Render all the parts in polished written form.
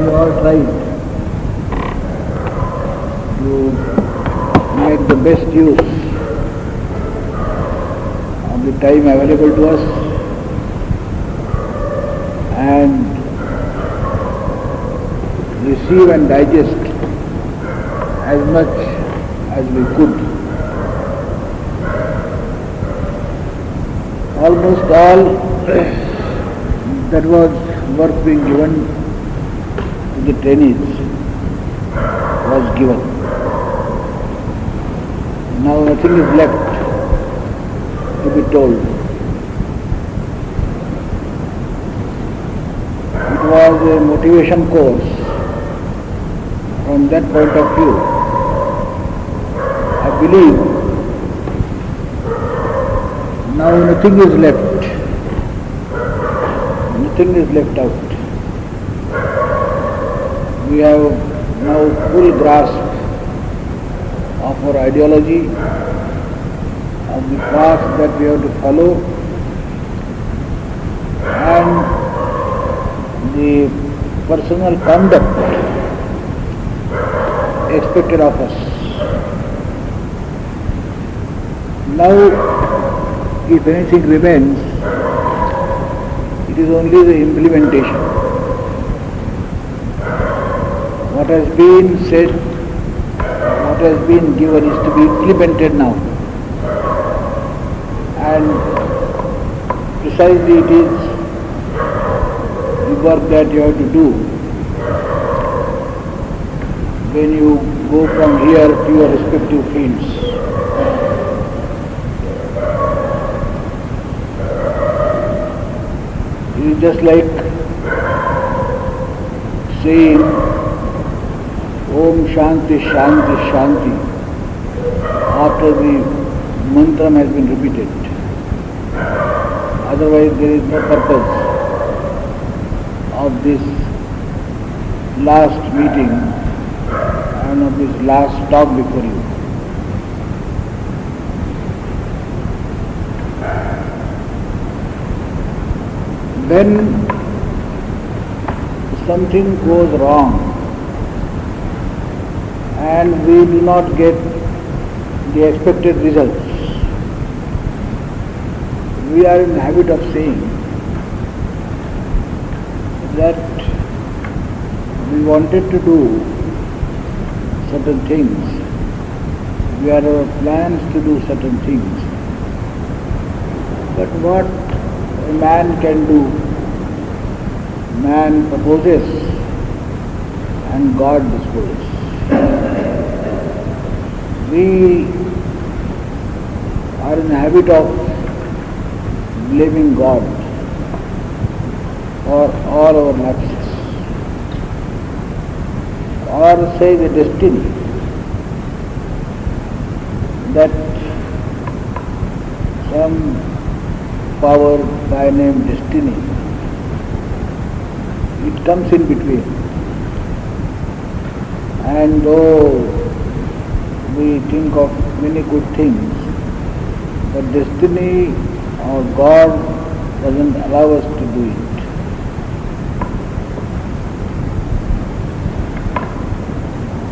we all tried to make the best use of the time available to us and receive and digest as much as we could. Almost all that was work being given to the trainees was given. Now nothing is left to be told. It was a motivation course. From that point of view, I believe now nothing is left. Nothing is left out. We have now full grasp of our ideology, of the path that we have to follow, and the personal conduct expected of us. Now, if anything remains, it is only the implementation. What has been said, what has been given is to be implemented now. And precisely it is the work that you have to do when you go from here to your respective fields. It is just like saying Om Shanti Shanti Shanti after the mantra has been repeated. Otherwise there is no purpose of this last meeting and of this last talk before you. When something goes wrong and we do not get the expected results, we are in the habit of saying that we wanted to do certain things, we had our plans to do certain things, but what a man can do, man proposes and God disposes. We are in the habit of blaming God for all our lapses, or say the destiny, that some power by name destiny, it comes in between. And though we think of many good things, but destiny or God doesn't allow us to do it.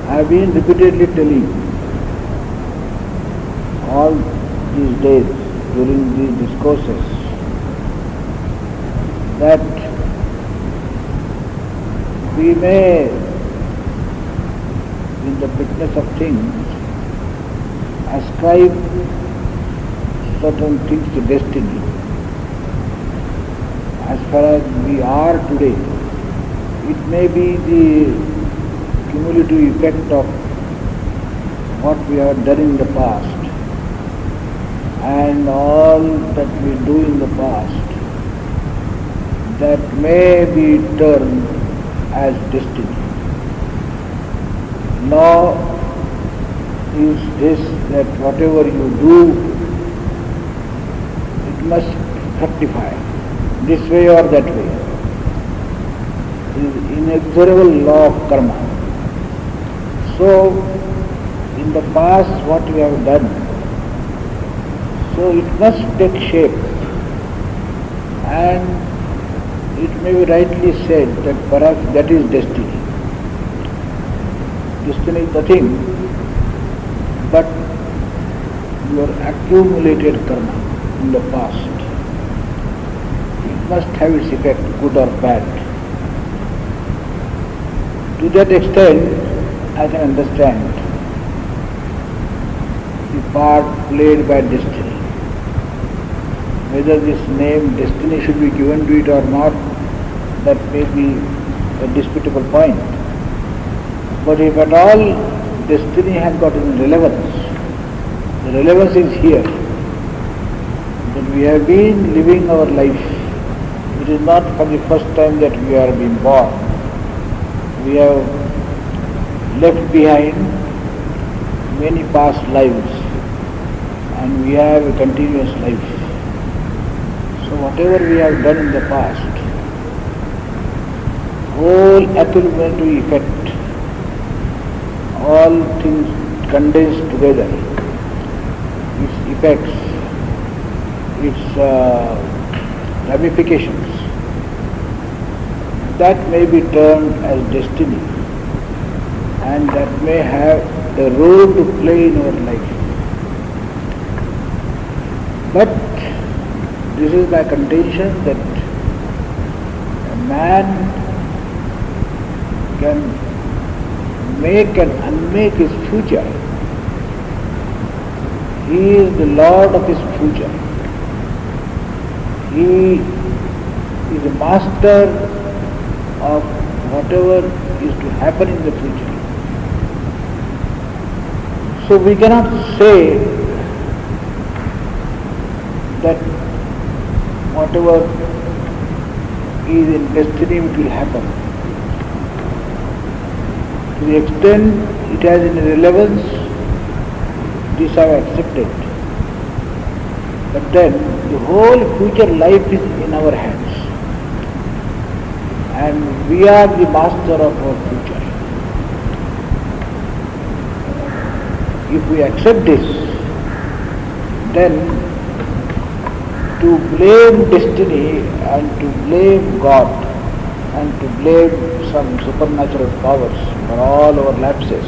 I have been repeatedly telling all these days during these discourses that we may, in the fitness of things, ascribe certain things to destiny. As far as we are today, it may be the cumulative effect of what we have done in the past and all that we do in the past that may be termed as destiny. Law is this, that whatever you do, it must fructify, this way or that way. It is inexorable law of karma. So, in the past what we have done, so it must take shape, and it may be rightly said that perhaps that is destiny. Destiny is nothing but your accumulated karma in the past. It must have its effect, good or bad. To that extent, I can understand the part played by destiny. Whether this name destiny should be given to it or not, that may be a disputable point. But if at all destiny has got any relevance, the relevance is here. That we have been living our life. It is not for the first time that we are being born. We have left behind many past lives and we have a continuous life. So whatever we have done in the past, whole accumulative effect, all things condensed together, its effects, its ramifications, that may be termed as destiny and that may have a role to play in our life. But this is my contention that a man can make and unmake his future. He is the Lord of his future. He is a master of whatever is to happen in the future. So we cannot say that whatever is in destiny it will happen. To the extent it has any relevance, this I have accepted. But then the whole future life is in our hands. And we are the master of our future. If we accept this, then to blame destiny and to blame God and to blame some supernatural powers for all our lapses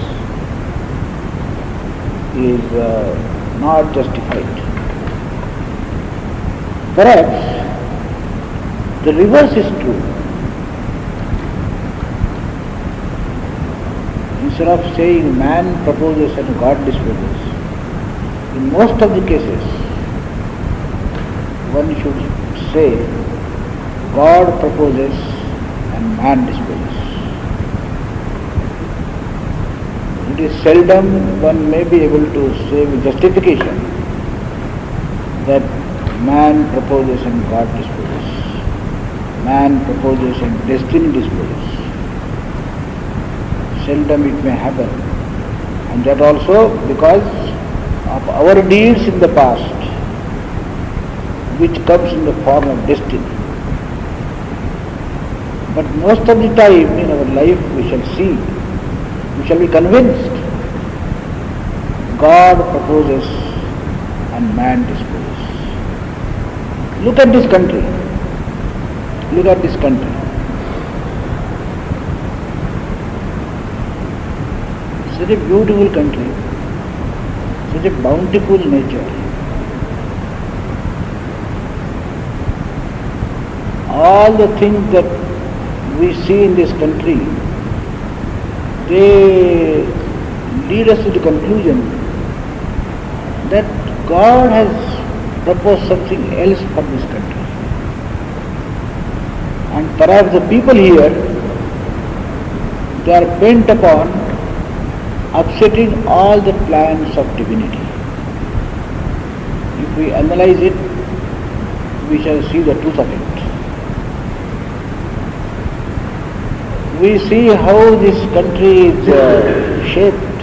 is not justified. Perhaps the reverse is true. Instead of saying man proposes and God disposes, in most of the cases one should say God proposes and man disposes. It is seldom one may be able to say with justification that man proposes and God disposes. Man proposes and destiny disposes. Seldom it may happen. And that also because of our deeds in the past, which comes in the form of destiny. But most of the time in our life we shall see, we shall be convinced God proposes and man disposes. Look at this country. Look at this country. Such a beautiful country, such a bountiful nature. All the things that we see in this country, they lead us to the conclusion that God has proposed something else for this country. And perhaps the people here, they are bent upon upsetting all the plans of divinity. If we analyze it, we shall see the truth of it. We see how this country is shaped.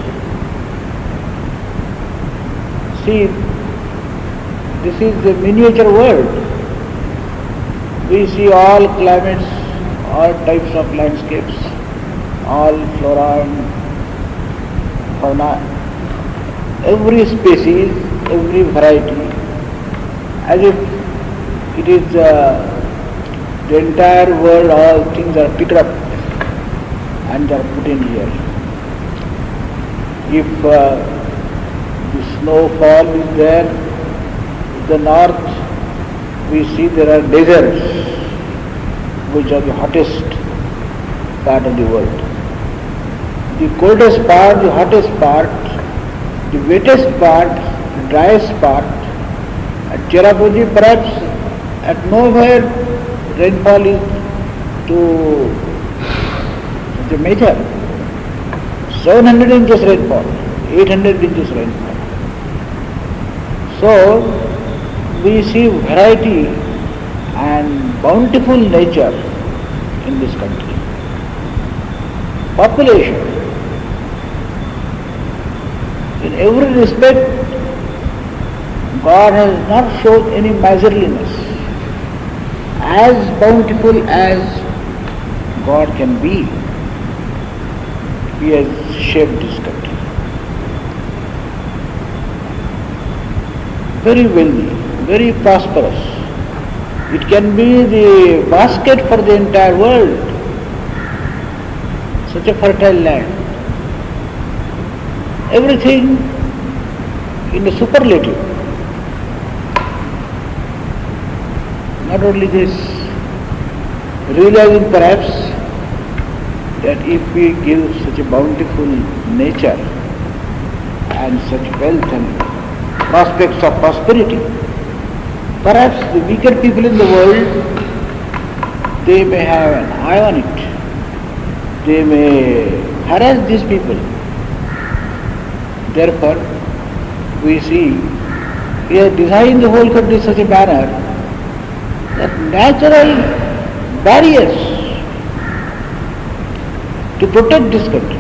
See, this is a miniature world. We see all climates, all types of landscapes, all flora and fauna, every species, every variety, as if it is the entire world, all things are picked up and they are put in here. If the snowfall is there, in the north we see there are deserts, which are the hottest part of the world. The coldest part, the hottest part, the wettest part, the driest part. At Cherrapunji, perhaps at nowhere rainfall is to such a measure. 700 inches rainfall, 800 inches rainfall. So we see variety and bountiful nature in this country. Population, in every respect, God has not shown any miserliness. As bountiful as God can be, He has shaped this country. Very wealthy, very prosperous. It can be the basket for the entire world. Such a fertile land. Everything in the superlative. Not only this, realizing perhaps that if we give such a bountiful nature and such wealth and prospects of prosperity, perhaps the weaker people in the world, they may have an eye on it. They may harass these people. Therefore, we see He has designed the whole country in such a manner that natural barriers to protect this country.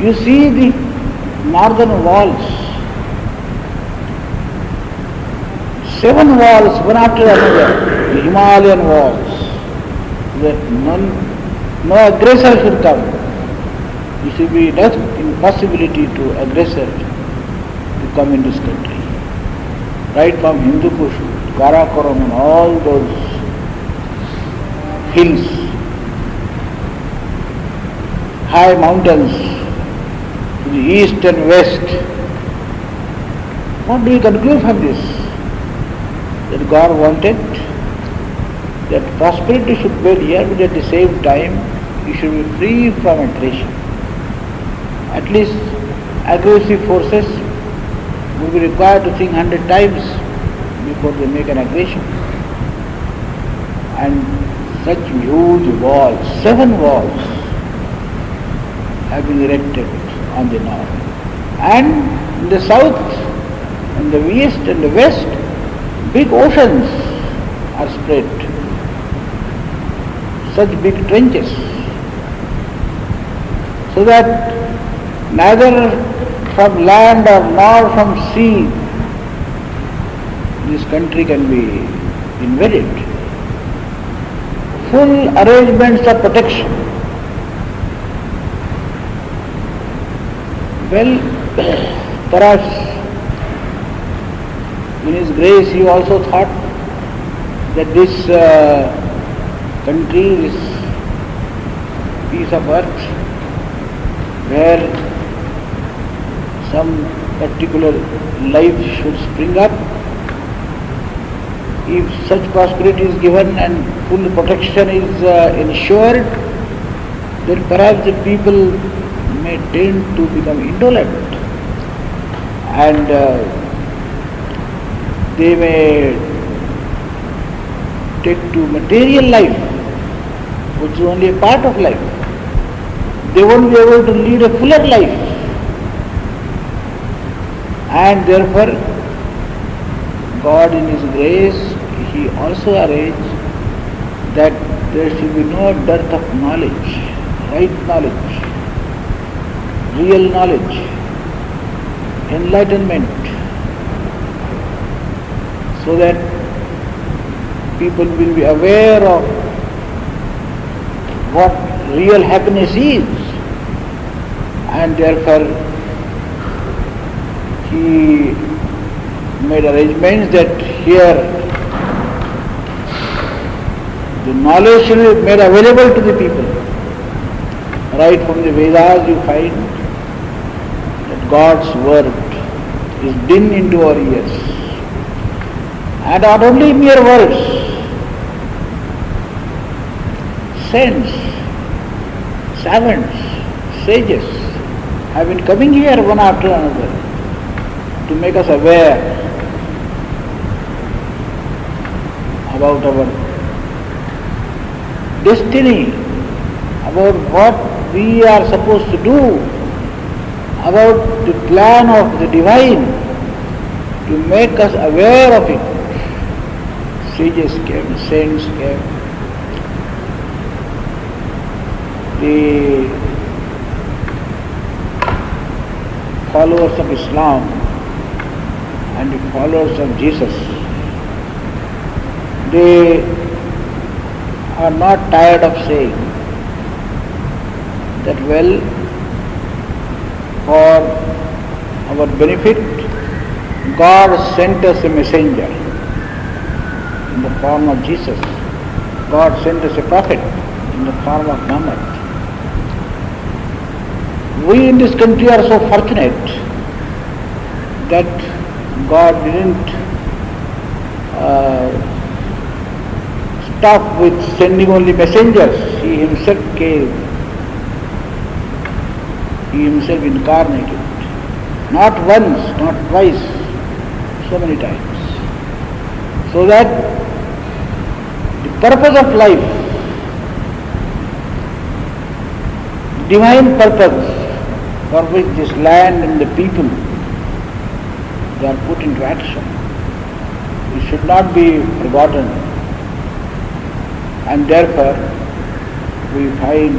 You see the northern walls, 7 walls, one after another, the Himalayan walls, that no aggressor should come. It should be enough impossibility to aggressor to come in this country. Right from Hindu Kush, Karakoram and all those hills, high mountains to the east and west. What do we conclude from this? That God wanted that prosperity should dwell here, but at the same time you should be free from aggression. At least aggressive forces will be required to think 100 times before they make an aggression. And such huge walls, 7 walls have been erected on the north. And in the south, in the east and the west, big oceans are spread. Such big trenches. So that neither from land or nor from sea this country can be invaded. Full arrangements of protection. Well, perhaps in His grace He also thought that this country, this piece of earth, where some particular life should spring up, if such prosperity is given and full protection is ensured, then perhaps the people may tend to become indolent and they may take to material life, which is only a part of life. They won't be able to lead a fuller life. And therefore, God in His grace, He also arranged that there should be no dearth of knowledge, right knowledge, real knowledge, enlightenment, so that people will be aware of what real happiness is, and therefore He made arrangements that here the knowledge should be made available to the people. Right from the Vedas you find God's word is dinned into our ears. And not only mere words, saints, servants, sages have been coming here one after another to make us aware about our destiny, about what we are supposed to do, about the plan of the divine, to make us aware of it. Sages came, saints came. The followers of Islam and the followers of Jesus, they are not tired of saying that, well, for our benefit, God sent us a messenger in the form of Jesus. God sent us a prophet in the form of Muhammad. We in this country are so fortunate that God didn't stop with sending only messengers. He himself came. He himself incarnated. Not once, not twice, so many times. So that the purpose of life, divine purpose for which this land and the people, they are put into action, it should not be forgotten. And therefore, we find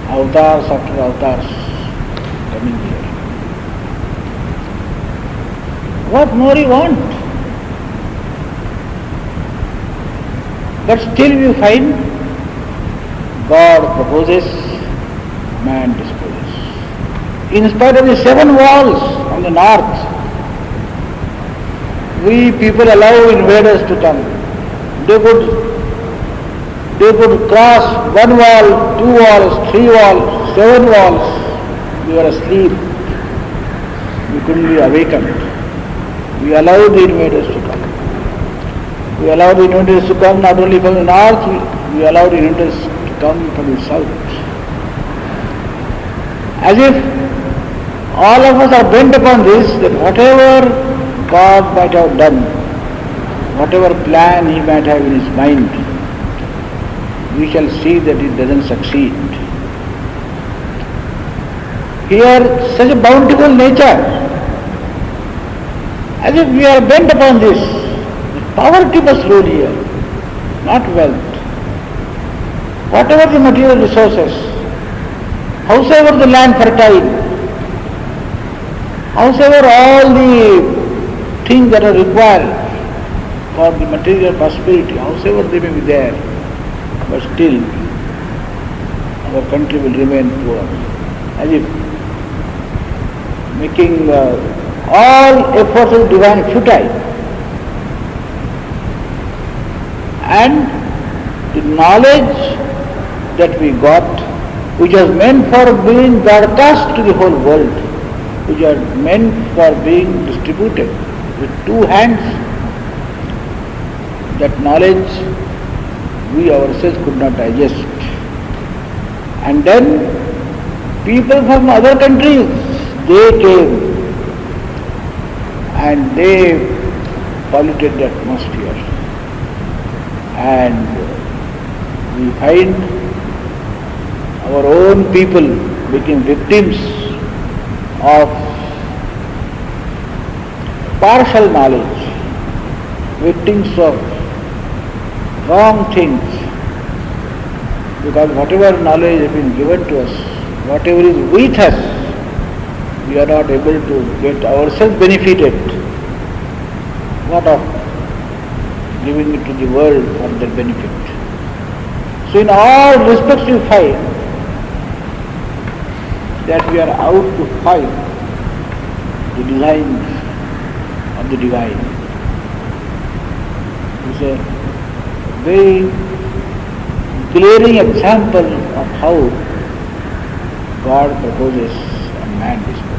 avatars after avatars coming here. What more you want? But still we find God proposes, man disposes. In spite of the 7 walls on the north, we people allow invaders to come. They could cross 1 wall, 2 walls, 3 walls, 7 walls. We were asleep. We couldn't be awakened. We allowed the invaders to come. We allowed the invaders to come not only from the north, we allowed the invaders to come from the south. As if all of us are bent upon this, that whatever God might have done, whatever plan He might have in His mind, we shall see that it doesn't succeed. Here, such a bountiful nature, as if we are bent upon this. Poverty must rule here, not wealth. Whatever the material resources, howsoever the land fertile, howsoever all the things that are required for the material prosperity, howsoever they may be there, but still our country will remain poor, as if making all efforts of divine futile. And the knowledge that we got, which was meant for being broadcast to the whole world, which are meant for being distributed with 2 hands, that knowledge we ourselves could not digest. And then people from other countries, they came and they polluted the atmosphere. And we find our own people became victims of partial knowledge, victims of wrong things, because whatever knowledge has been given to us, whatever is with us, we are not able to get ourselves benefited. What of giving it to the world for their benefit? So in all respects we find that we are out to fight the designs of the divine. It's a very glaring example of how God proposes and man disposes.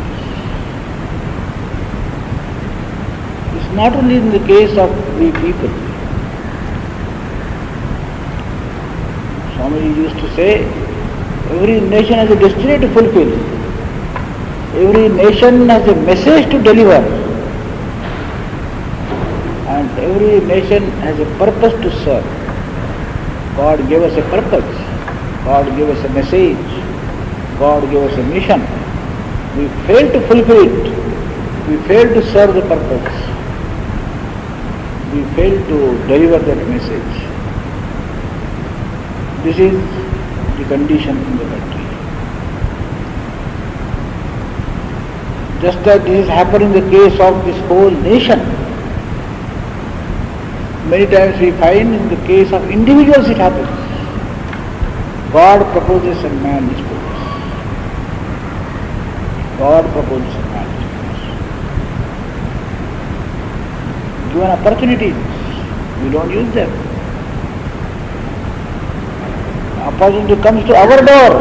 not only in the case of we people. Swami used to say, every nation has a destiny to fulfill. Every nation has a message to deliver. And every nation has a purpose to serve. God gave us a purpose. God gave us a message. God gave us a mission. We fail to fulfill it. We fail to serve the purpose. We fail to deliver that message. This is the condition in the country. Just as this has happened in the case of this whole nation. Many times we find in the case of individuals it happens. God proposes and man disposes. God proposes and man disposes. Given opportunities, we don't use them. Opportunity comes to our door,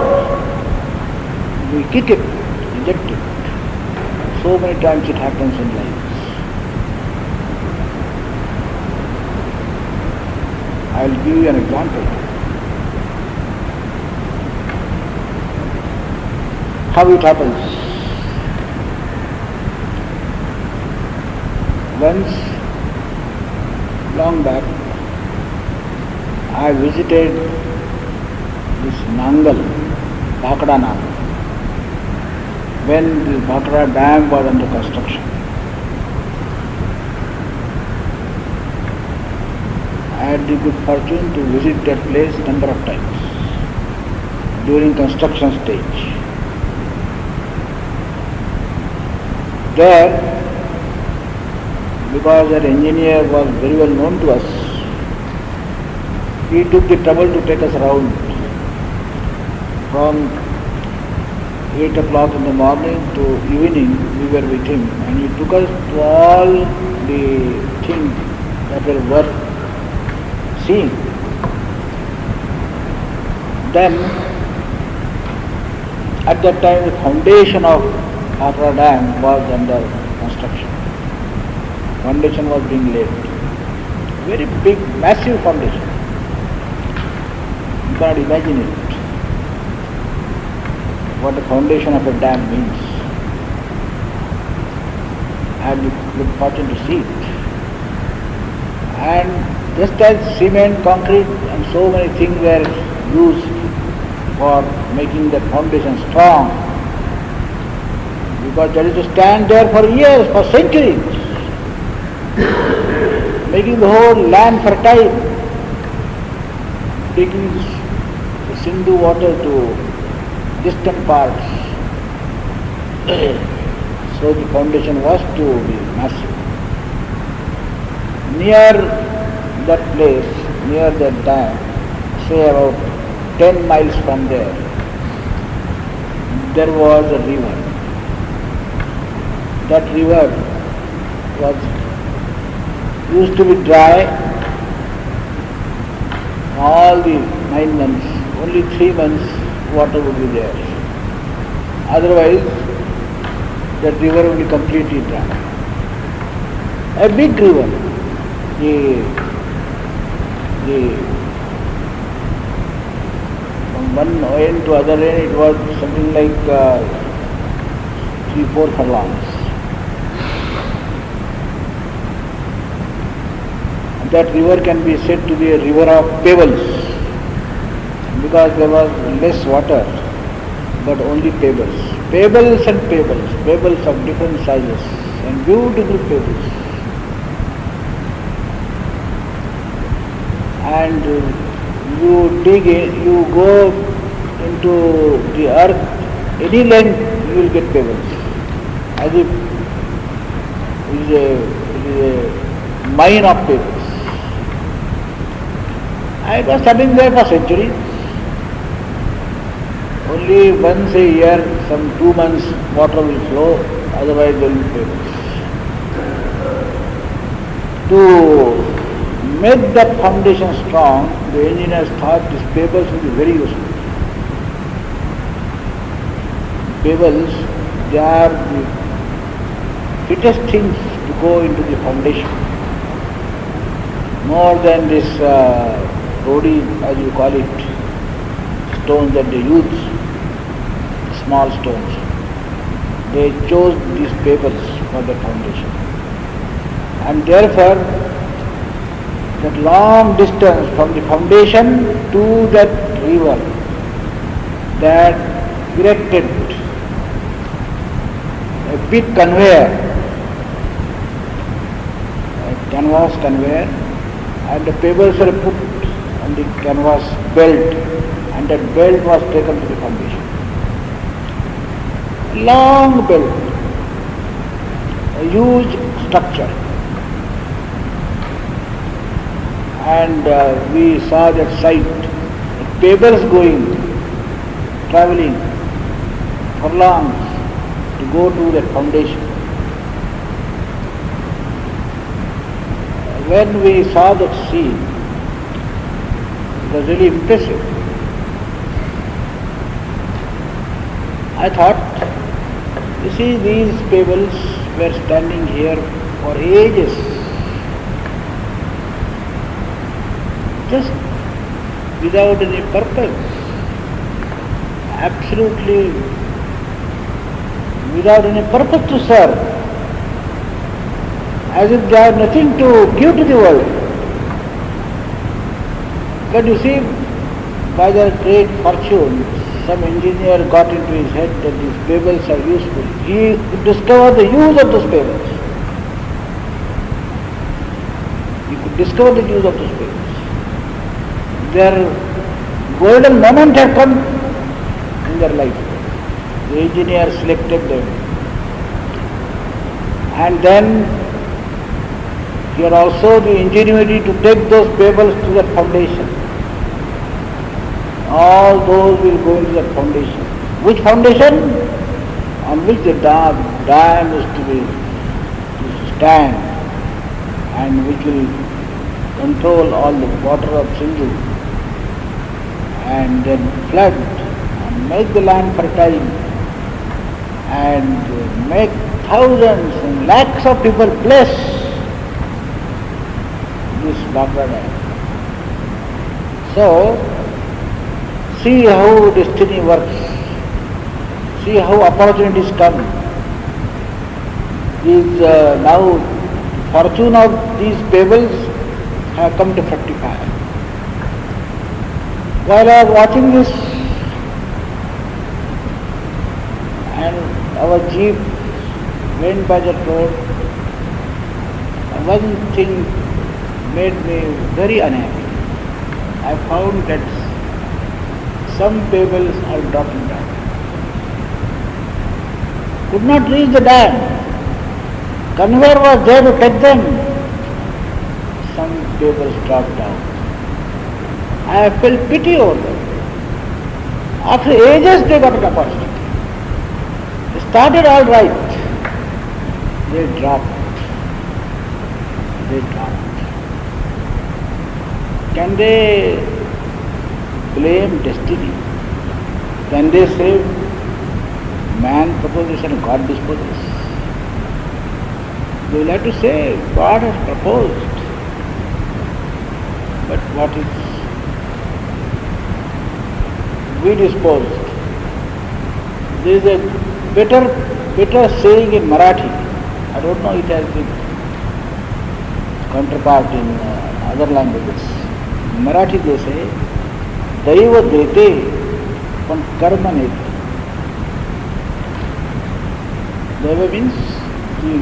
we kick it, reject it. So many times it happens in life. I will give you an example. How it happens. Once, long back, I visited this Nangal, Bhakra Nangal, when the Bhakra dam was under construction. I had the good fortune to visit that place number of times during construction stage. There, because that engineer was very well known to us, he took the trouble to take us around from 8 o'clock in the morning to evening. We were with him and he took us to all the things that were worth seeing. Then, at that time, the foundation of Bhakra Dam was under construction. Foundation was being laid. Very big, massive foundation. You cannot imagine it. What the foundation of a dam means. I had the fortune to see it. And just as cement, concrete and so many things were used for making that foundation strong, because that is to stand there for years, for centuries, making the whole land fertile, taking the Sindhu water to distant parts. So the foundation was to be massive. Near that place, near that dam, say about 10 miles from there was a river. That river was used to be dry all the 9 months. Only 3 months water would be there. Otherwise, that river would be completely dry. A big river. From one end to other end, it was something like 3-4 furlongs. That river can be said to be a river of pebbles, because there was less water, but only pebbles. Pebbles and pebbles, pebbles of different sizes, and beautiful pebbles. And you dig in, you go into the earth, any length you will get pebbles, as if it is a mine of pebbles. I was standing there for centuries. Only once a year, some 2 months, water will flow, otherwise there will be pebbles. To make that foundation strong, the engineers thought these pebbles will be very useful. Pebbles, they are the fittest things to go into the foundation. More than this rodi, as you call it, stones that they use, small stones. They chose these pebbles for the foundation. And therefore, that long distance from the foundation to that river, that erected a big conveyor, a canvas conveyor, and the pebbles were put on the canvas belt, and that belt was taken to the foundation. Long belt, a huge structure. And we saw that sight, the pebbles going, traveling furlongs to go to that foundation. When we saw that scene, it was really impressive. I thought, you see, these pebbles were standing here for ages, just without any purpose, absolutely without any purpose to serve, as if they have nothing to give to the world. But you see, by their great fortune, some engineer got into his head that these pebbles are useful. He discovered the use of those pebbles. He could discover the use of those pebbles. Their golden moment had come in their life. The engineer selected them. And then he had also the ingenuity to take those pebbles to that foundation. All those will go into that foundation. Which foundation? On which the dam is to stand, and which will control all the water of Sindhu, and then flood and make the land fertile and make thousands and lakhs of people bless this Bhakra dam. So, see how destiny works. See how opportunities come. These now fortune of these pebbles have come to fructify. While I was watching this, and our jeep went by that road, one thing made me very unhappy. I found that some pebbles are dropping down. Could not reach the dam. Conveyor was there to take them. Some pebbles dropped down. I felt pity over them. After ages they got an opportunity. They started all right. They dropped. They dropped. Can they blame destiny? Can they say man proposes and God disposes? They will have to say God has proposed. But what is we disposed? There is a better saying in Marathi. I don't know it has been counterpart in other languages. In Marathi they say, Daiva dete, पण karma nete. Daiva means the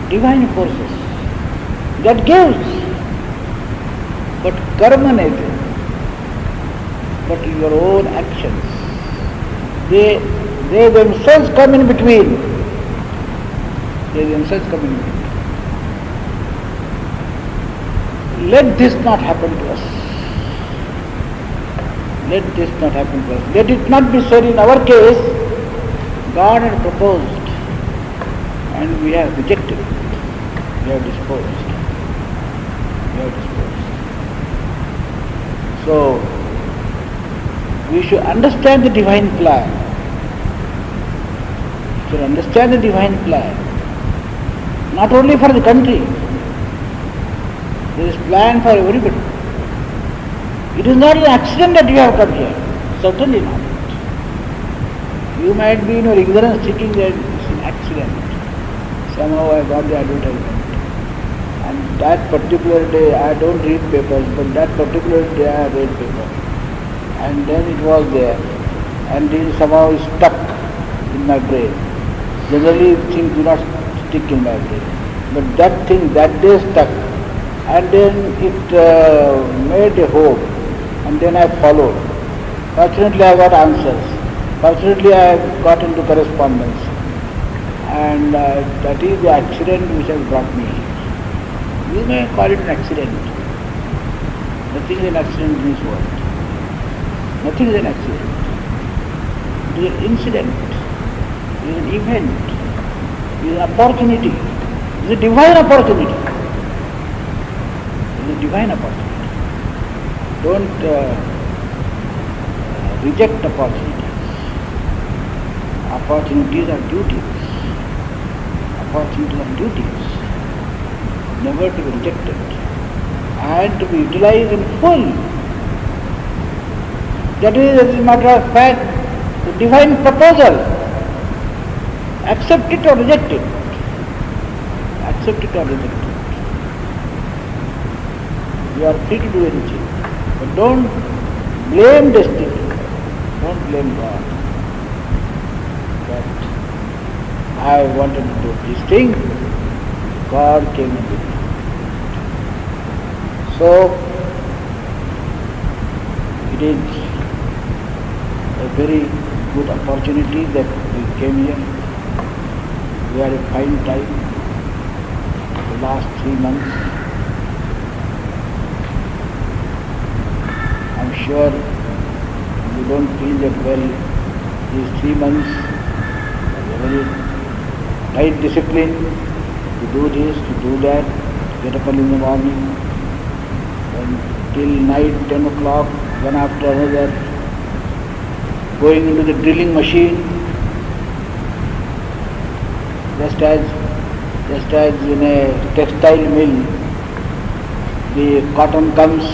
divine forces that gives, but karma nete. But your own actions, they themselves come in between. They themselves come in between. Let this not happen to us. Let this not happen to us. Let it not be said in our case, God had proposed and we have rejected it. We have disposed. We have disposed. So, we should understand the divine plan. We should understand the divine plan. not only for the country. There is plan for everybody. It is not an accident that you have come here. Certainly not. You might be in your ignorance thinking that it's an accident. Somehow I got the advertisement. And that particular day, I don't read papers, but that particular day I read paper. And then it was there. And it somehow stuck in my brain. Generally things do not stick in my brain. But that thing that day stuck. And then it made a hope. And then I followed. Fortunately I got answers. Fortunately I got into correspondence. And that is the accident which has brought me here. You may call it an accident. Nothing is an accident in this world. Nothing is an accident. It is an incident. It is an event. It is an opportunity. It is a divine opportunity. It is a divine opportunity. Don't reject opportunities. Opportunities are duties. Opportunities are duties. Never to be rejected. And to be utilized in full. That is, as a matter of fact, the divine proposal. Accept it or reject it. Accept it or reject it. You are free to do anything. But don't blame destiny. Don't blame God. But I wanted to do this thing. God came and did it. So, it is a very good opportunity that we came here. We had a fine time the last 3 months. I'm sure you don't feel that well. These 3 months are a very tight discipline to do this, to do that, get up early in the morning, and till night, 10 o'clock, one after another, going into the drilling machine, just as in a textile mill, the cotton comes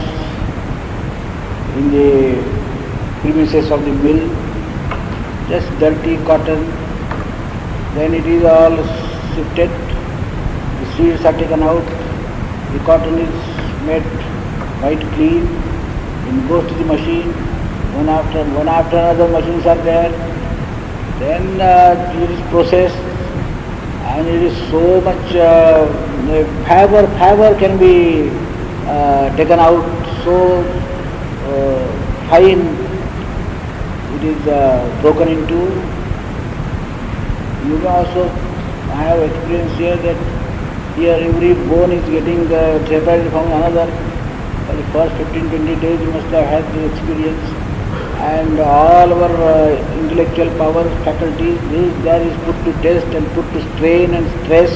in the premises of the mill, just dirty cotton, then it is all sifted, the seeds are taken out, the cotton is made quite clean, then goes to the machine, one after another machines are there, then it is processed, and it is so much fiber can be taken out, so fine it is broken into. You may also, I have experience here that here every bone is getting separated from another. For the first 15-20 days you must have had the experience, and all our intellectual powers, faculties, there is put to test and put to strain and stress.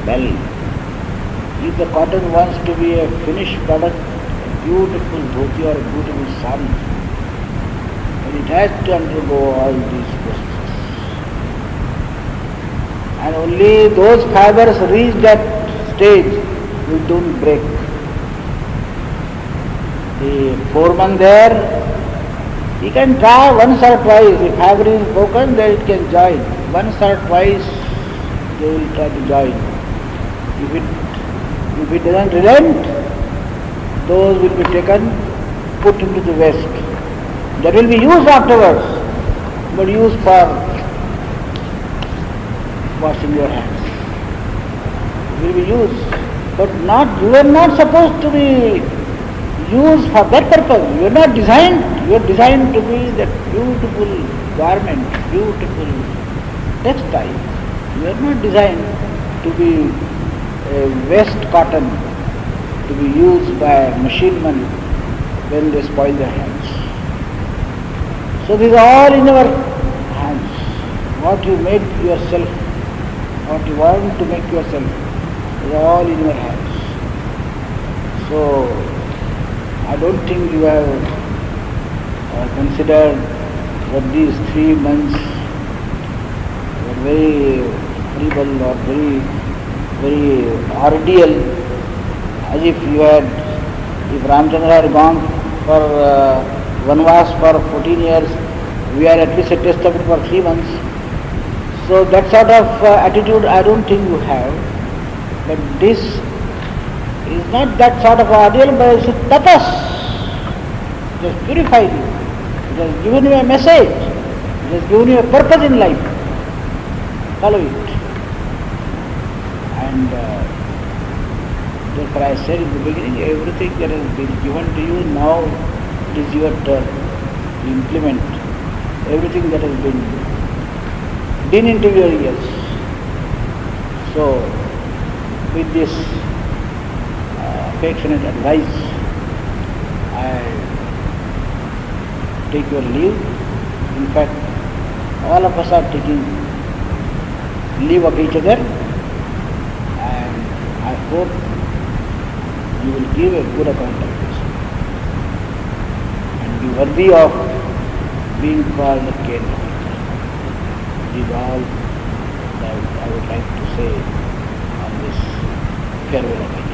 Well, if the cotton wants to be a finished product, a beautiful dhoti or a beautiful sari, then it has to undergo all these processes. And only those fibers reach that stage which don't break. The foreman there, he can try once or twice. If fiber is broken, then it can join. Once or twice they will try to join. If it doesn't relent, those will be taken, put into the waste. That will be used afterwards, but used for washing your hands. It will be used, but you are not supposed to be used for that purpose. You are not designed. You are designed to be that beautiful garment, beautiful textile. You are not designed to be a waste cotton to be used by machinemen when they spoil their hands. So this is all in our hands. What you make yourself, what you want to make yourself, is all in your hands. So I don't think you have considered that these 3 months were very terrible or very ordeal, as if if Ramchandra had gone for Vanvas for 14 years, we are at least a test of it for 3 months. So that sort of attitude I don't think you have. But this is not that sort of ordeal, but it's a tapas. It has purified you. It has given you a message. It has given you a purpose in life. Follow it. And therefore I said in the beginning, everything that has been given to you, now it is your turn to implement everything that has been into your ears. So, with this affectionate advice, I take your leave. In fact, all of us are taking leave of each other, and I hope you will give a good account of this and be worthy of being called a Kendra. This is all that I would like to say on this farewell occasion.